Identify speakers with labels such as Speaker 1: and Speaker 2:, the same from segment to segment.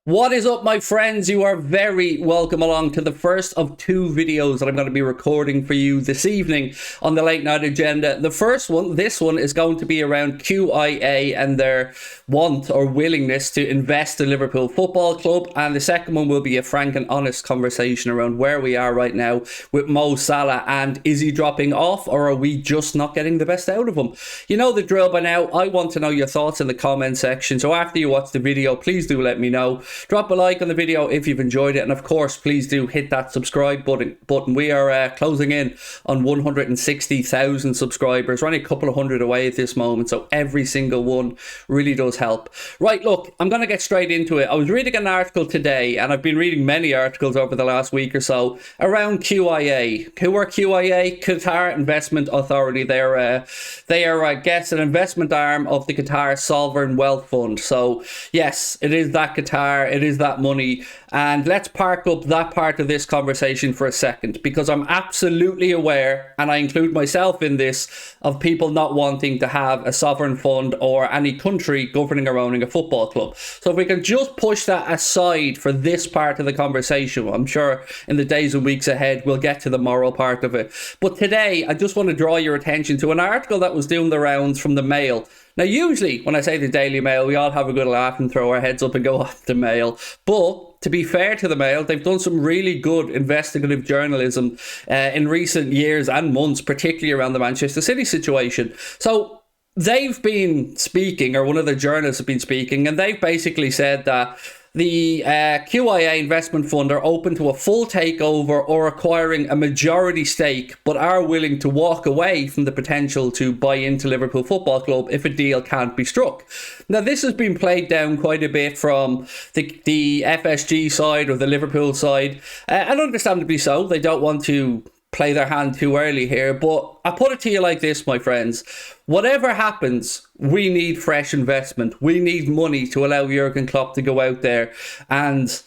Speaker 1: What is up, my friends? You are very welcome along to the first of two videos that I'm going to be recording for you this evening on the late night agenda. The first one, this one, is going to be around QIA and their want or willingness to invest in Liverpool Football Club. And the second one will be a frank and honest conversation around where we are right now with Mo Salah, and is he dropping off, or are we just not getting the best out of him? You know the drill by now. I want to know your thoughts in the comment section. So after you watch the video, please do let me know. Drop a like on the video if you've enjoyed it, and of course please do hit that subscribe button. We are closing in on 160,000 subscribers. We're only a couple of hundred away at this moment, so every single one really does help. Right, look, I'm going to get straight into it. I was reading an article today, and I've been reading many articles over the last week or so around QIA. Who are QIA? Qatar Investment Authority. They are, I guess, an investment arm of the Qatar Sovereign Wealth Fund. So yes, it is that Qatar. It is that money. And let's park up that part of this conversation for a second, because I'm absolutely aware, and I include myself in this, of people not wanting to have a sovereign fund or any country governing or owning a football club. So if we can just push that aside for this part of the conversation, I'm sure in the days and weeks ahead we'll get to the moral part of it. But today I just want to draw your attention to an article that was doing the rounds from the Mail. Now, usually when I say the Daily Mail, we all have a good laugh and throw our heads up and go off the Mail. But to be fair to the Mail, they've done some really good investigative journalism in recent years and months, particularly around the Manchester City situation. So they've been speaking, or one of the journalists have been speaking, and they've basically said that the QIA investment fund are open to a full takeover or acquiring a majority stake, but are willing to walk away from the potential to buy into Liverpool Football Club if a deal can't be struck. Now, this has been played down quite a bit from the FSG side or the Liverpool side, and understandably so. They don't want to play their hand too early here, but I put it to you like this, my friends. Whatever happens, we need fresh investment. We need money to allow Jurgen Klopp to go out there and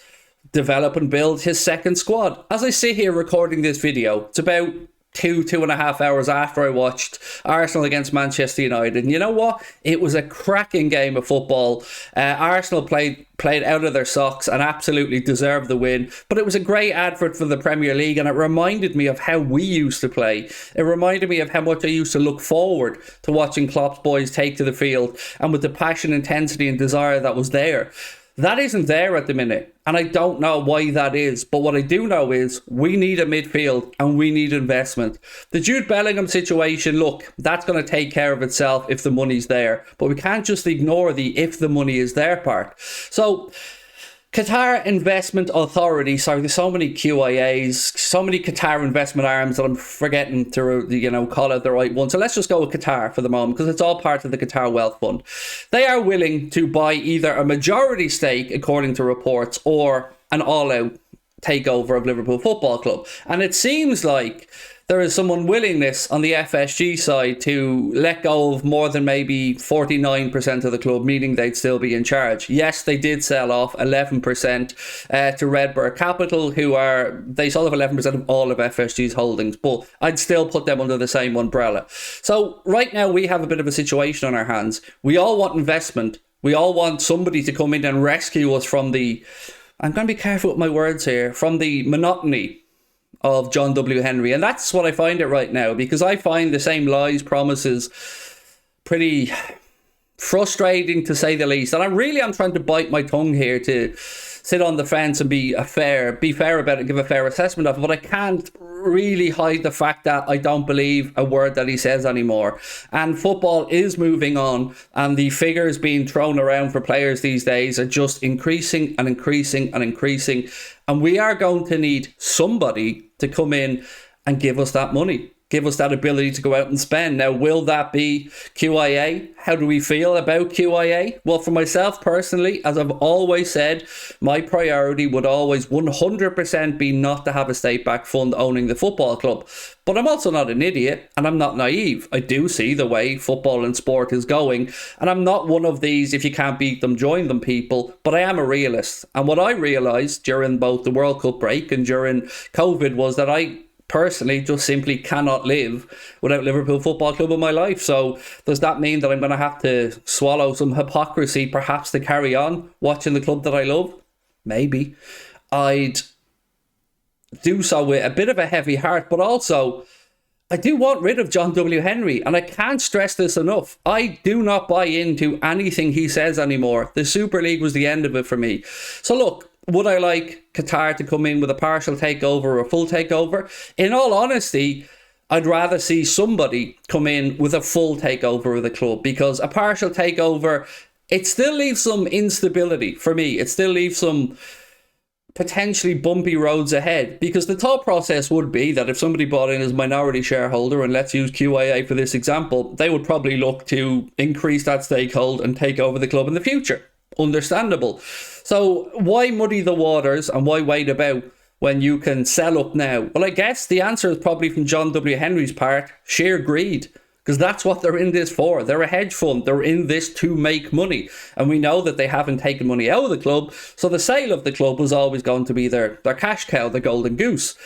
Speaker 1: develop and build his second squad. As I sit here recording this video, it's about 2.5 hours after I watched Arsenal against Manchester United. And you know what? It was a cracking game of football. Arsenal played out of their socks and absolutely deserved the win. But it was a great advert for the Premier League, and it reminded me of how we used to play. It reminded me of how much I used to look forward to watching Klopp's boys take to the field, and with the passion, intensity and desire that was there. That isn't there at the minute, and I don't know why that is. But what I do know is we need a midfield and we need investment. The Jude Bellingham situation, look, that's going to take care of itself if the money's there. But we can't just ignore the if the money is there part. So Qatar Investment Authority, sorry, there's so many QIAs, so many Qatar investment arms that I'm forgetting to, call out the right one. So let's just go with Qatar for the moment, because it's all part of the Qatar Wealth Fund. They are willing to buy either a majority stake, according to reports, or an all-out takeover of Liverpool Football Club. And it seems like there is some unwillingness on the FSG side to let go of more than maybe 49% of the club, meaning they'd still be in charge. Yes, they did sell off 11% to Redbird Capital, they sold off 11% of all of FSG's holdings, but I'd still put them under the same umbrella. So right now we have a bit of a situation on our hands. We all want investment. We all want somebody to come in and rescue us from I'm going to be careful with my words here, from the monotony of John W. Henry. And that's what I find it right now, because I find the same lies, promises pretty frustrating, to say the least. And I'm trying to bite my tongue here to sit on the fence and be fair about it, give a fair assessment of it. But I can't really hide the fact that I don't believe a word that he says anymore. And football is moving on, and the figures being thrown around for players these days are just increasing and increasing and increasing. And we are going to need somebody to come in and give us that money, give us that ability to go out and spend. Now, will that be QIA? How do we feel about QIA? Well, for myself personally, as I've always said, my priority would always 100% be not to have a state-backed fund owning the football club. But I'm also not an idiot, and I'm not naive. I do see the way football and sport is going, and I'm not one of these if you can't beat them, join them people, but I am a realist. And what I realised during both the World Cup break and during COVID was that I personally just simply cannot live without Liverpool Football Club in my life. So does that mean that I'm going to have to swallow some hypocrisy perhaps to carry on watching the club that I love? maybe, I'd do so with a bit of a heavy heart, but also I do want rid of John W. Henry, and I can't stress this enough. I do not buy into anything he says anymore. The Super League was the end of it for me. So look, would I like Qatar to come in with a partial takeover or a full takeover? In all honesty, I'd rather see somebody come in with a full takeover of the club, because a partial takeover, it still leaves some instability for me. It still leaves some potentially bumpy roads ahead, because the thought process would be that if somebody bought in as minority shareholder, and let's use QIA for this example, they would probably look to increase that stakehold and take over the club in the future. Understandable. So why muddy the waters and why wait about when you can sell up now? Well, I guess the answer is probably from John W. Henry's part, sheer greed. Because that's what they're in this for. They're a hedge fund. They're in this to make money. And we know that they haven't taken money out of the club. So the sale of the club was always going to be their cash cow, the golden goose.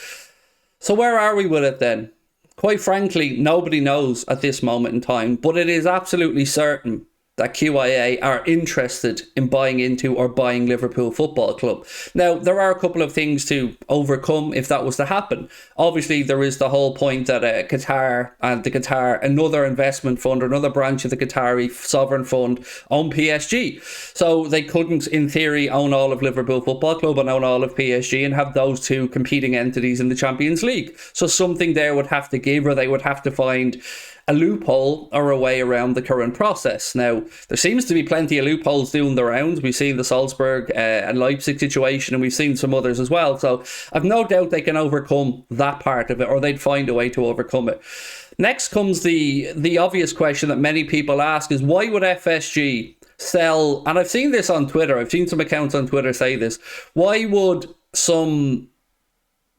Speaker 1: So where are we with it then? Quite frankly, nobody knows at this moment in time. But it is absolutely certain that QIA are interested in buying into or buying Liverpool Football Club. Now, there are a couple of things to overcome if that was to happen. Obviously, there is the whole point that Qatar and the Qatar, another investment fund or another branch of the Qatari sovereign fund, own PSG. So they couldn't, in theory, own all of Liverpool Football Club and own all of PSG and have those two competing entities in the Champions League. So something there would have to give, or they would have to find a loophole or a way around the current process. Now, there seems to be plenty of loopholes doing the rounds. We've seen the Salzburg and Leipzig situation, and we've seen some others as well. So I've no doubt they can overcome that part of it, or they'd find a way to overcome it. Next comes the obvious question that many people ask is, why would FSG sell? And I've seen this on Twitter. I've seen some accounts on Twitter say this. Why would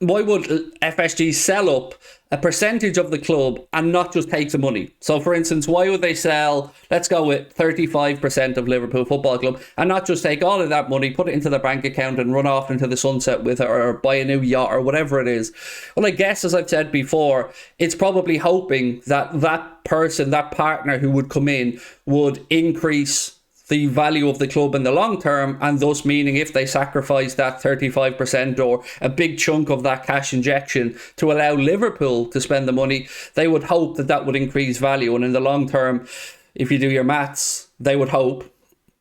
Speaker 1: FSG sell up a percentage of the club and not just take the money? So for instance, why would they sell, let's go with 35% of Liverpool Football Club, and not just take all of that money, put it into the bank account and run off into the sunset with it, or buy a new yacht or whatever it is? Well, I guess, as I've said before, it's probably hoping that that person, that partner who would come in, would increase the value of the club in the long term, and thus meaning if they sacrifice that 35% or a big chunk of that cash injection to allow Liverpool to spend the money, they would hope that that would increase value. And in the long term, if you do your maths, they would hope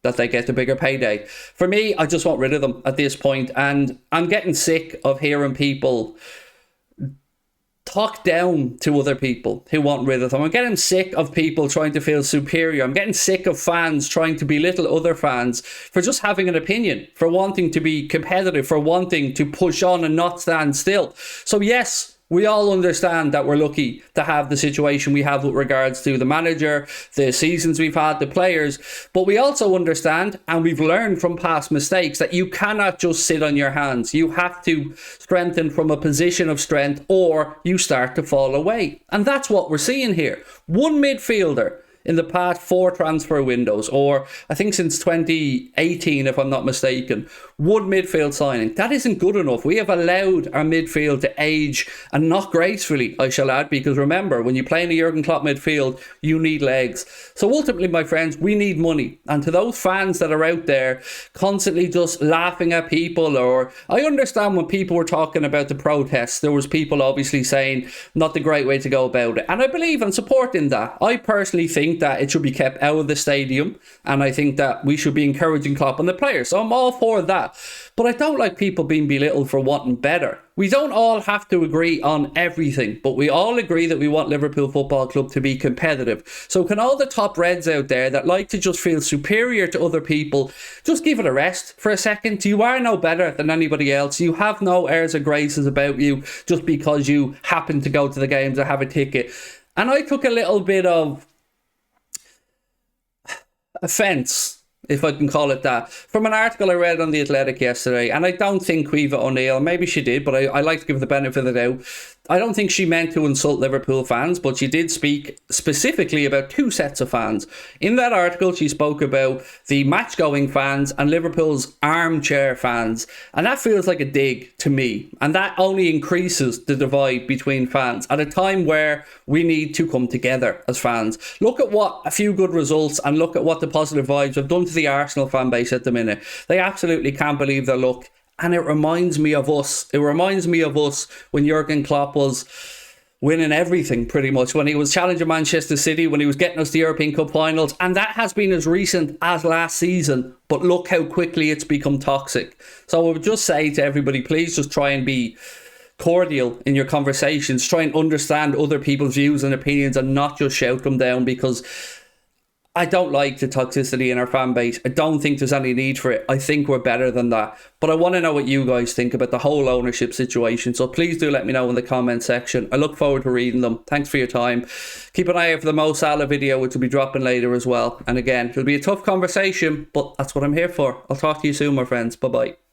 Speaker 1: that they get a bigger payday. For me, I just want rid of them at this point, and I'm getting sick of hearing people talk down to other people who want rid of them. I'm getting sick of people trying to feel superior. I'm getting sick of fans trying to belittle other fans for just having an opinion, for wanting to be competitive, for wanting to push on and not stand still. So yes, we all understand that we're lucky to have the situation we have with regards to the manager, the seasons we've had, the players, but we also understand, and we've learned from past mistakes, that you cannot just sit on your hands. You have to strengthen from a position of strength, or you start to fall away. And that's what we're seeing here. One midfielder in the past 4 transfer windows, or I think since 2018, if I'm not mistaken, one midfield signing. That isn't good enough. We have allowed our midfield to age, and not gracefully, I shall add, because remember, when you play in a Jurgen Klopp midfield, you need legs. So ultimately, my friends, we need money. And to those fans that are out there constantly just laughing at people, or I understand when people were talking about the protests, there was people obviously saying not the great way to go about it. And I believe and support in that. I personally think that it should be kept out of the stadium, and I think that we should be encouraging Klopp and the players. So I'm all for that. But I don't like people being belittled for wanting better. We don't all have to agree on everything, but we all agree that we want Liverpool Football Club to be competitive. So can all the top Reds out there that like to just feel superior to other people just give it a rest for a second? You are no better than anybody else. You have no airs or graces about you just because you happen to go to the games or have a ticket. And I took a little bit of offence, if I can call it that, from an article I read on The Athletic yesterday. And I don't think Caoimhe O'Neill, maybe she did, but I like to give the benefit of the doubt, I don't think she meant to insult Liverpool fans, but she did speak specifically about two sets of fans. In that article, she spoke about the match-going fans and Liverpool's armchair fans. And that feels like a dig to me. And that only increases the divide between fans at a time where we need to come together as fans. Look at what a few good results and look at what the positive vibes have done to the Arsenal fan base at the minute. They absolutely can't believe their luck. And it reminds me of us. It reminds me of us when Jurgen Klopp was winning everything pretty much. When he was challenging Manchester City, when he was getting us the European Cup finals. And that has been as recent as last season. But look how quickly it's become toxic. So I would just say to everybody, please just try and be cordial in your conversations. Try and understand other people's views and opinions and not just shout them down, because I don't like the toxicity in our fan base. I don't think there's any need for it. I think we're better than that. But I want to know what you guys think about the whole ownership situation. So please do let me know in the comment section. I look forward to reading them. Thanks for your time. Keep an eye out for the Mo Salah video, which will be dropping later as well. And again, it'll be a tough conversation, but that's what I'm here for. I'll talk to you soon, my friends. Bye-bye.